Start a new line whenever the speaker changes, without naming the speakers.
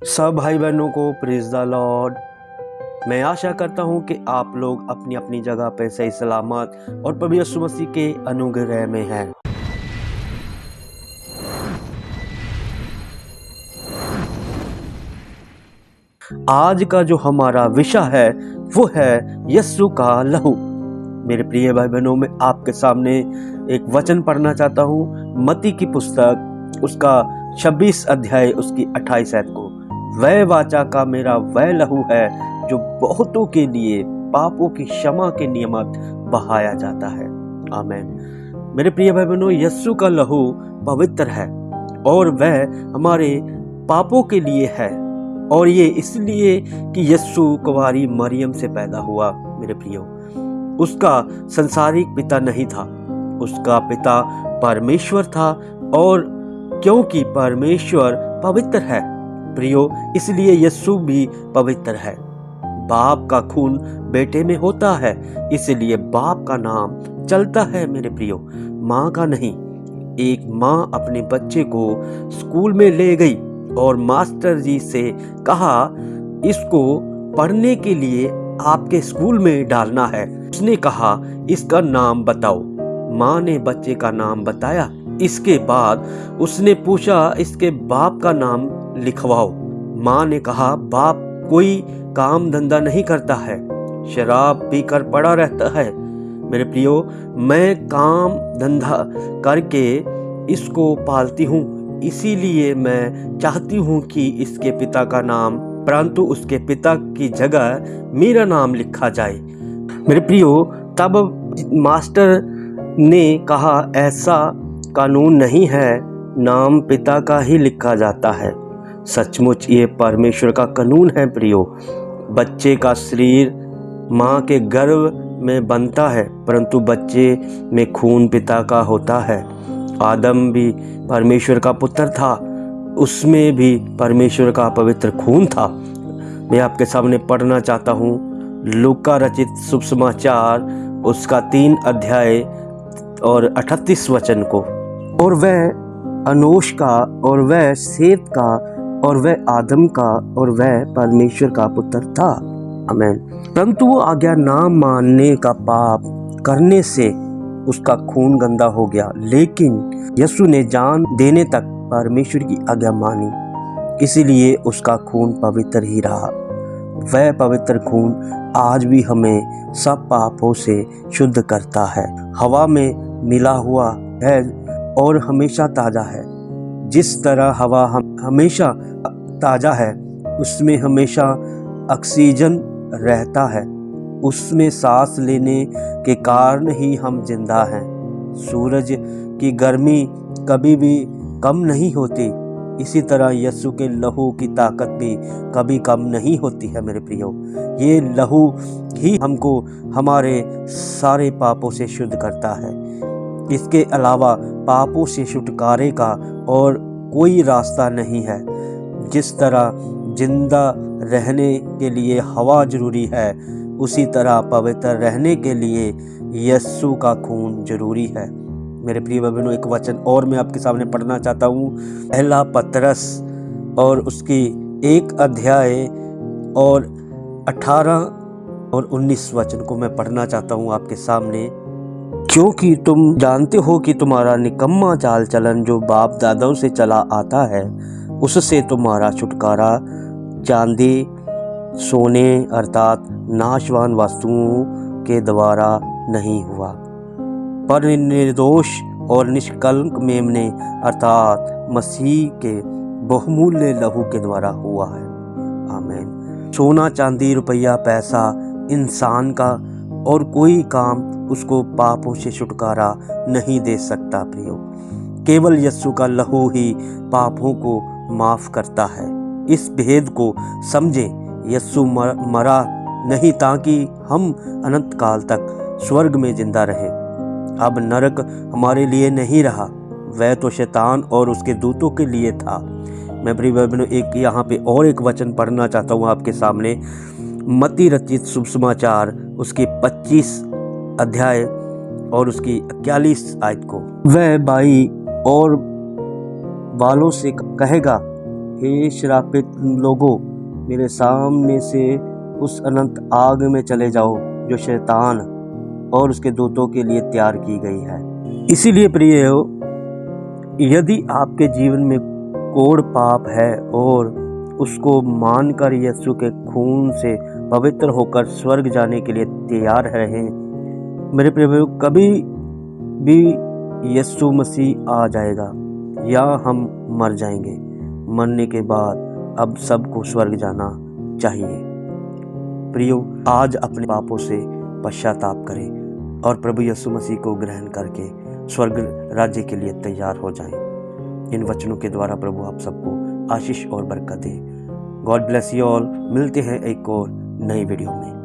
सब भाई बहनों को प्रेज द लॉर्ड। मैं आशा करता हूं कि आप लोग अपनी अपनी जगह पे सही सलामत और प्रभु यीशु मसीह के अनुग्रह में हैं। आज का जो हमारा विषय है वो है यीशु का लहू। मेरे प्रिय भाई बहनों, मैं आपके सामने एक वचन पढ़ना चाहता हूँ। मत्ती की पुस्तक उसका 26 अध्याय उसकी 28 आयत को। वह वाचा का मेरा वह लहू है जो बहुतों के लिए पापों की क्षमा के नियमित बहाया जाता है। आमीन। मेरे प्रिय भाई बहनों, यीशु का लहू पवित्र है और वह हमारे पापों के लिए है, और ये इसलिए कि यीशु कुंवारी मरियम से पैदा हुआ। मेरे प्रियो, उसका संसारिक पिता नहीं था, उसका पिता परमेश्वर था, और क्योंकि परमेश्वर पवित्र है प्रियो, इसलिए यीशु भी पवित्र है। बाप का खून बेटे में होता है, इसलिए बाप का नाम चलता है। मेरे प्रियो, माँ का नहीं। एक माँ अपने बच्चे को स्कूल में ले गई और मास्टर जी से कहा, इसको पढ़ने के लिए आपके स्कूल में डालना है। उसने कहा, इसका नाम बताओ। माँ ने बच्चे का नाम बताया। इसके बाद उसने पूछा, इसके बाप का नाम लिखवाओ। माँ ने कहा, बाप कोई काम धंधा नहीं करता है, शराब पीकर पड़ा रहता है। मेरे प्रियो, मैं काम धंधा करके इसको पालती हूँ, इसीलिए मैं चाहती हूँ कि इसके पिता का नाम, परंतु उसके पिता की जगह मेरा नाम लिखा जाए। मेरे प्रियो, तब मास्टर ने कहा, ऐसा कानून नहीं है, नाम पिता का ही लिखा जाता है। सचमुच ये परमेश्वर का कानून है। प्रियो, बच्चे का शरीर माँ के गर्भ में बनता है, परंतु बच्चे में खून पिता का होता है। आदम भी परमेश्वर का पुत्र था, उसमें भी परमेश्वर का पवित्र खून था। मैं आपके सामने पढ़ना चाहता हूँ लूका रचित शुभ समाचार उसका 3 अध्याय और 38 वचन को। और वह अनोश का, और वह सेत का, और वह आदम का, और वह परमेश्वर का पुत्र था। आमीन। परंतु वो आज्ञा ना मानने का पाप करने से उसका खून गंदा हो गया, लेकिन यीशु ने जान देने तक परमेश्वर की आज्ञा मानी, इसीलिए उसका खून पवित्र ही रहा। वह पवित्र खून आज भी हमें सब पापों से शुद्ध करता है। हवा में मिला हुआ है और हमेशा ताजा है। जिस तरह हवा हमेशा ताजा है, उसमें हमेशा ऑक्सीजन रहता है, उसमें सांस लेने के कारण ही हम जिंदा हैं। सूरज की गर्मी कभी भी कम नहीं होती, इसी तरह यीशु के लहू की ताकत भी कभी कम नहीं होती है। मेरे प्रियो, ये लहू ही हमको हमारे सारे पापों से शुद्ध करता है। इसके अलावा पापों से छुटकारे का और कोई रास्ता नहीं है। जिस तरह जिंदा रहने के लिए हवा जरूरी है, उसी तरह पवित्र रहने के लिए यीशु का खून जरूरी है। मेरे प्रिय बहनों, एक वचन और मैं आपके सामने पढ़ना चाहता हूँ। पहला पतरस और उसकी 1 अध्याय और 18 और 19 वचन को मैं पढ़ना चाहता हूँ आपके सामने। क्योंकि तुम जानते हो कि तुम्हारा निकम्मा चाल चलन जो बाप दादाओं से चला आता है, उससे तुम्हारा छुटकारा चांदी सोने अर्थात नाशवान वस्तुओं के द्वारा नहीं हुआ, पर निर्दोष और निष्कलंक मेमने अर्थात मसीह के बहुमूल्य लहू के द्वारा हुआ है। आमीन। सोना चांदी रुपया पैसा इंसान का और कोई काम उसको पापों से छुटकारा नहीं दे सकता। प्रियो, केवल यीशु का लहू ही पापों को माफ करता है। इस भेद को समझें। यीशु मरा नहीं ताकि हम अनंत काल तक स्वर्ग में जिंदा रहे। अब नरक हमारे लिए नहीं रहा, वह तो शैतान और उसके दूतों के लिए था। मैं प्रिय बहनों, एक यहाँ पे और एक वचन पढ़ना चाहता हूँ आपके सामने। मत्ती रचित शुभ समाचार उसकी 25 अध्याय और उसकी 41 आयत को। वह भाई और बालों से कहेगा, हे श्रापित लोगों, मेरे सामने से उस अनंत आग में चले जाओ जो शैतान और उसके दूतों के लिए तैयार की गई है। इसीलिए प्रिय हो, यदि आपके जीवन में कोड़ पाप है और उसको मानकर यीशु के खून से पवित्र होकर स्वर्ग जाने के लिए तैयार रहें, मेरे प्रिय भाइयों, कभी भी यीशु मसीह आ जाएगा या हम मर जाएंगे। मरने के बाद अब सबको स्वर्ग जाना चाहिए। प्रियो, आज अपने पापों से पश्चाताप करें और प्रभु यीशु मसीह को ग्रहण करके स्वर्ग राज्य के लिए तैयार हो जाएं। इन वचनों के द्वारा प्रभु आप सबको आशीष और बरकत दे। God bless you all. मिलते हैं एक और नई वीडियो में।